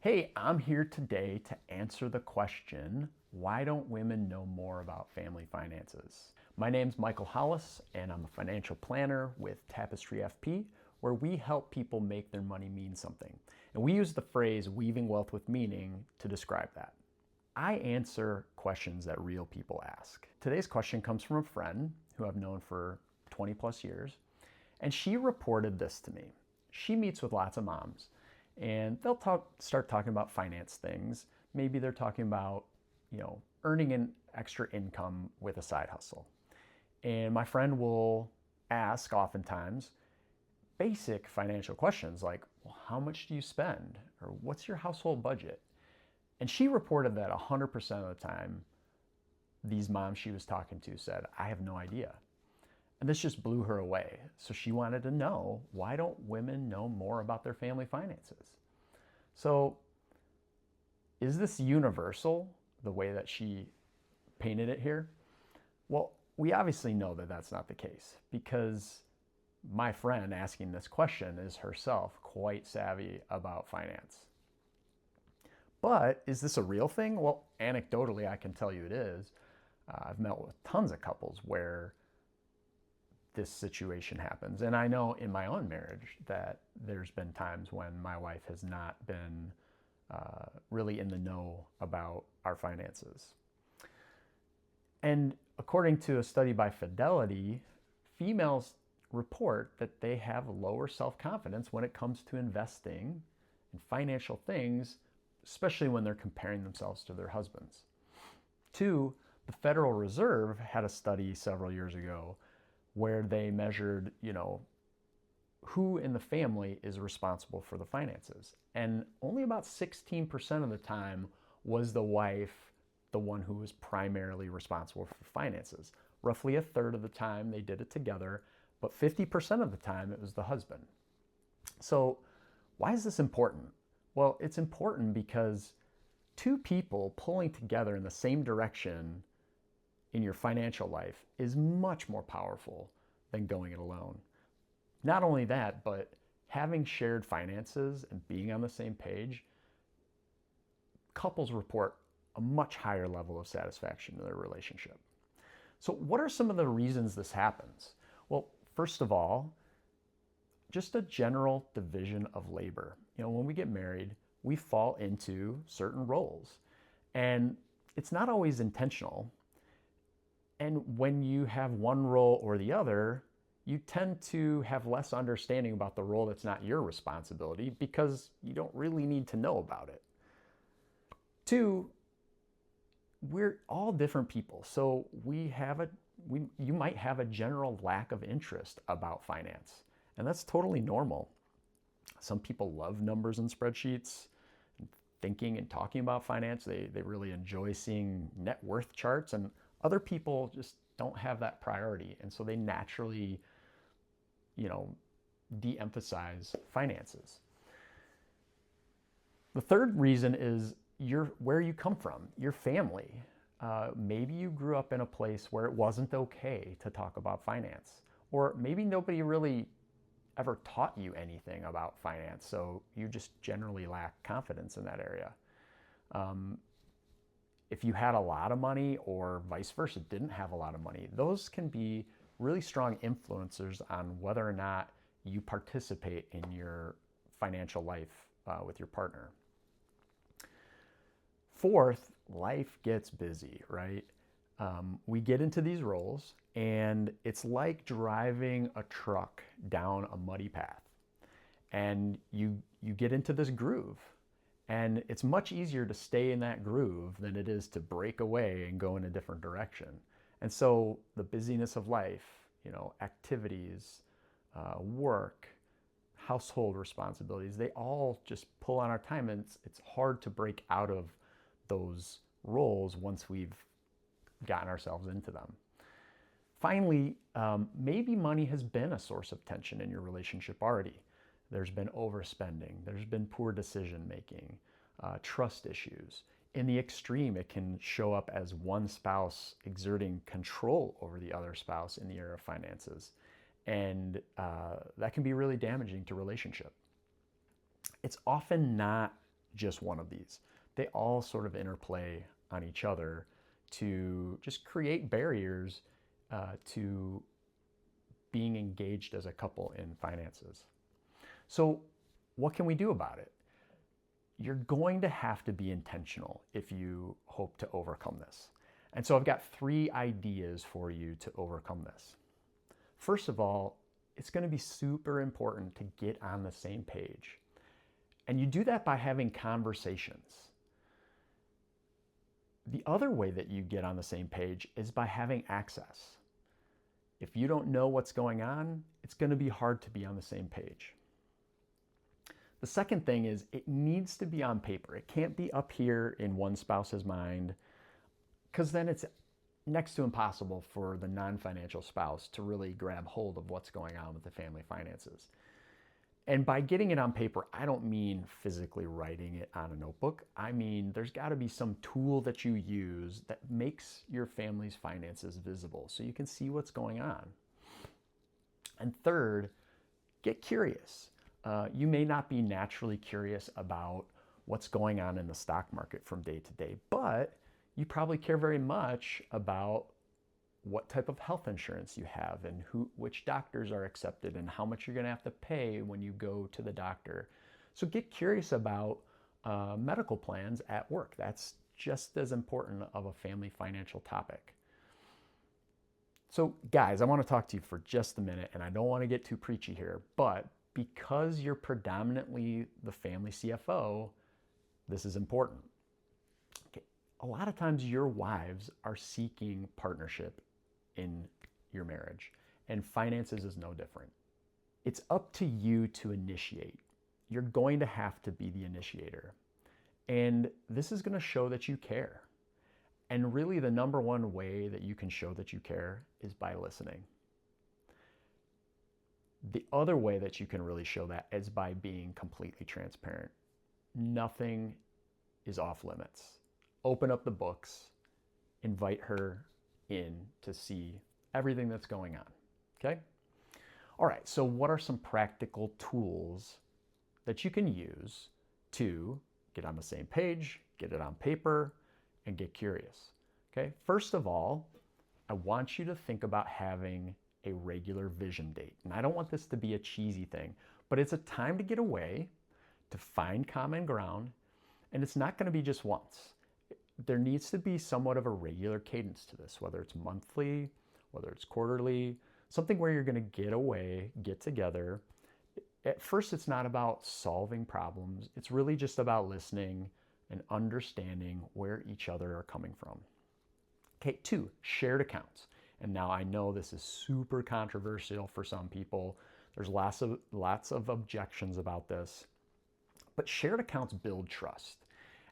Hey, I'm here today to answer the question, why don't women know more about family finances? My name's Michael Hollis, and I'm a financial planner with Tapestry FP, where we help people make their money mean something. And we use the phrase weaving wealth with meaning to describe that. I answer questions that real people ask. Today's question comes from a friend who I've known for 20 plus years, and she reported this to me. She meets with lots of moms, and they'll start talking about finance things. Maybe they're talking about, earning an extra income with a side hustle. And my friend will ask oftentimes basic financial questions like, well, how much do you spend? Or what's your household budget? And she reported that 100% of the time, these moms she was talking to said, I have no idea. And this just blew her away. So she wanted to know, why don't women know more about their family finances? So is this universal, the way that she painted it here? Well, we obviously know that that's not the case, because my friend asking this question is herself quite savvy about finance. But is this a real thing? Well, anecdotally, I can tell you it is. I've met with tons of couples where this situation happens. And I know in my own marriage that there's been times when my wife has not been really in the know about our finances. And according to a study by Fidelity, females report that they have lower self-confidence when it comes to investing in financial things, especially when they're comparing themselves to their husbands. Two, the Federal Reserve had a study several years ago where they measured, who in the family is responsible for the finances. And only about 16% of the time was the wife the one who was primarily responsible for finances. Roughly a third of the time they did it together, but 50% of the time it was the husband. So why is this important? Well, it's important because two people pulling together in the same direction in your financial life is much more powerful than going it alone. Not only that, but having shared finances and being on the same page, couples report a much higher level of satisfaction in their relationship. So what are some of the reasons this happens? Well, first of all, just a general division of labor. When we get married, we fall into certain roles, and it's not always intentional. And when you have one role or the other, you tend to have less understanding about the role that's not your responsibility because you don't really need to know about it. Two, we're all different people. So you might have a general lack of interest about finance, and that's totally normal. Some people love numbers and spreadsheets, and thinking and talking about finance. They really enjoy seeing net worth charts, and other people just don't have that priority. And so they naturally, de-emphasize finances. The third reason is where you come from, your family. Maybe you grew up in a place where it wasn't okay to talk about finance, or maybe nobody really ever taught you anything about finance, so you just generally lack confidence in that area. If you had a lot of money or vice versa, didn't have a lot of money, those can be really strong influencers on whether or not you participate in your financial life with your partner. Fourth, life gets busy, right? We get into these roles, and it's like driving a truck down a muddy path. And you get into this groove. And it's much easier to stay in that groove than it is to break away and go in a different direction. And so the busyness of life, activities, work, household responsibilities, they all just pull on our time, and it's hard to break out of those roles once we've gotten ourselves into them. Finally, maybe money has been a source of tension in your relationship already. There's been overspending, there's been poor decision making, trust issues. In the extreme, it can show up as one spouse exerting control over the other spouse in the area of finances. And that can be really damaging to relationship. It's often not just one of these. They all sort of interplay on each other to just create barriers to being engaged as a couple in finances. So what can we do about it? You're going to have to be intentional if you hope to overcome this. And so I've got 3 ideas for you to overcome this. First of all, it's going to be super important to get on the same page. And you do that by having conversations. The other way that you get on the same page is by having access. If you don't know what's going on, it's going to be hard to be on the same page. The second thing is it needs to be on paper. It can't be up here in one spouse's mind, because then it's next to impossible for the non-financial spouse to really grab hold of what's going on with the family finances. And by getting it on paper, I don't mean physically writing it on a notebook. I mean, there's got to be some tool that you use that makes your family's finances visible so you can see what's going on. And third, get curious. You may not be naturally curious about what's going on in the stock market from day to day, but you probably care very much about what type of health insurance you have and which doctors are accepted and how much you're going to have to pay when you go to the doctor. So get curious about medical plans at work. That's just as important of a family financial topic. So guys, I want to talk to you for just a minute, and I don't want to get too preachy here, but because you're predominantly the family CFO, this is important. Okay. A lot of times your wives are seeking partnership in your marriage, and finances is no different. It's up to you to initiate. You're going to have to be the initiator. And this is going to show that you care. And really the number one way that you can show that you care is by listening. The other way that you can really show that is by being completely transparent. Nothing is off limits. Open up the books, invite her in to see everything that's going on, okay? All right, so what are some practical tools that you can use to get on the same page, get it on paper, and get curious, okay? First of all, I want you to think about having a regular vision date. And I don't want this to be a cheesy thing, but it's a time to get away, to find common ground, and it's not going to be just once. There needs to be somewhat of a regular cadence to this, whether it's monthly, whether it's quarterly, something where you're going to get away, get together. At first, it's not about solving problems. It's really just about listening and understanding where each other are coming from. Okay, 2, shared accounts. And now I know this is super controversial for some people. There's lots of objections about this. But shared accounts build trust.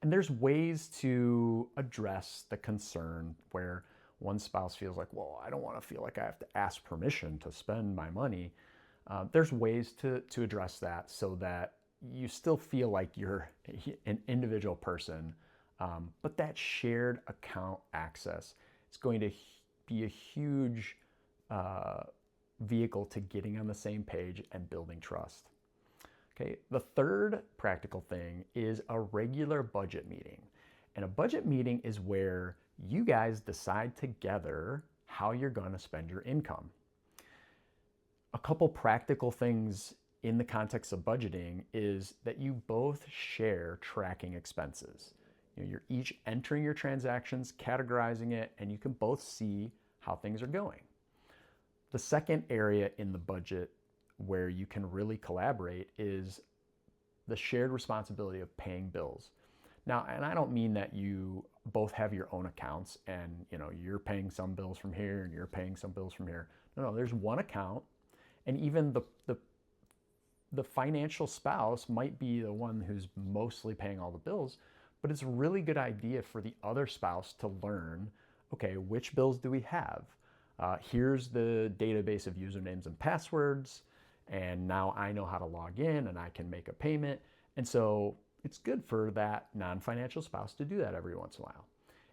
And there's ways to address the concern where one spouse feels like, well, I don't want to feel like I have to ask permission to spend my money. There's ways to address that so that you still feel like you're an individual person, but that shared account access is going to be a huge vehicle to getting on the same page and building trust. Okay, the third practical thing is a regular budget meeting. And a budget meeting is where you guys decide together how you're going to spend your income. A couple practical things in the context of budgeting is that you both share tracking expenses. You're each entering your transactions, categorizing it, and you can both see how things are going. The second area in the budget where you can really collaborate is the shared responsibility of paying bills. Now, and I don't mean that you both have your own accounts and you're paying some bills from here and you're paying some bills from here. No, there's one account, and even the financial spouse might be the one who's mostly paying all the bills, but it's a really good idea for the other spouse to learn, okay, which bills do we have? Here's the database of usernames and passwords, and now I know how to log in and I can make a payment. And so it's good for that non-financial spouse to do that every once in a while.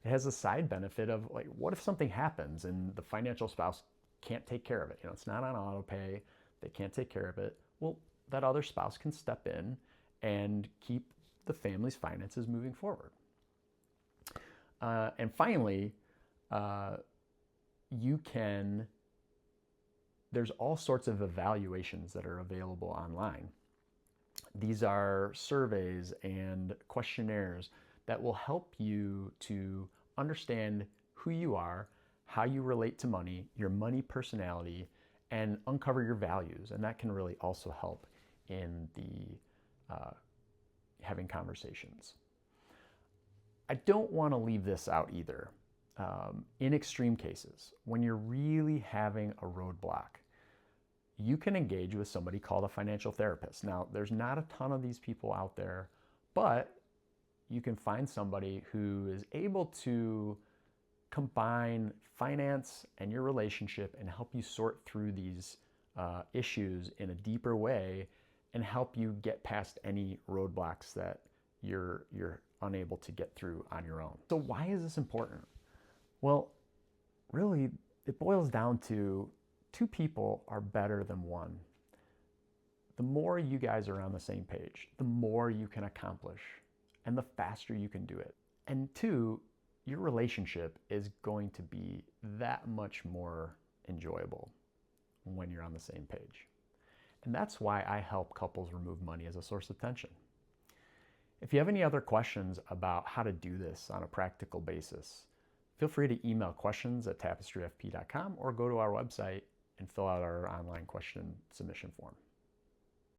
It has a side benefit of, like, what if something happens and the financial spouse can't take care of it? It's not on auto pay, they can't take care of it. Well, that other spouse can step in and keep the family's finances moving forward. And finally, there's all sorts of evaluations that are available online. These are surveys and questionnaires that will help you to understand who you are, how you relate to money, your money personality, and uncover your values. And that can really also help in the having conversations. I don't want to leave this out either. In extreme cases, when you're really having a roadblock, you can engage with somebody called a financial therapist. Now, there's not a ton of these people out there, but you can find somebody who is able to combine finance and your relationship and help you sort through these issues in a deeper way and help you get past any roadblocks that you're unable to get through on your own. So why is this important? Well, really, it boils down to two people are better than one. The more you guys are on the same page, the more you can accomplish and the faster you can do it. And two, your relationship is going to be that much more enjoyable when you're on the same page. And that's why I help couples remove money as a source of tension. If you have any other questions about how to do this on a practical basis, feel free to email questions@tapestryfp.com or go to our website and fill out our online question submission form.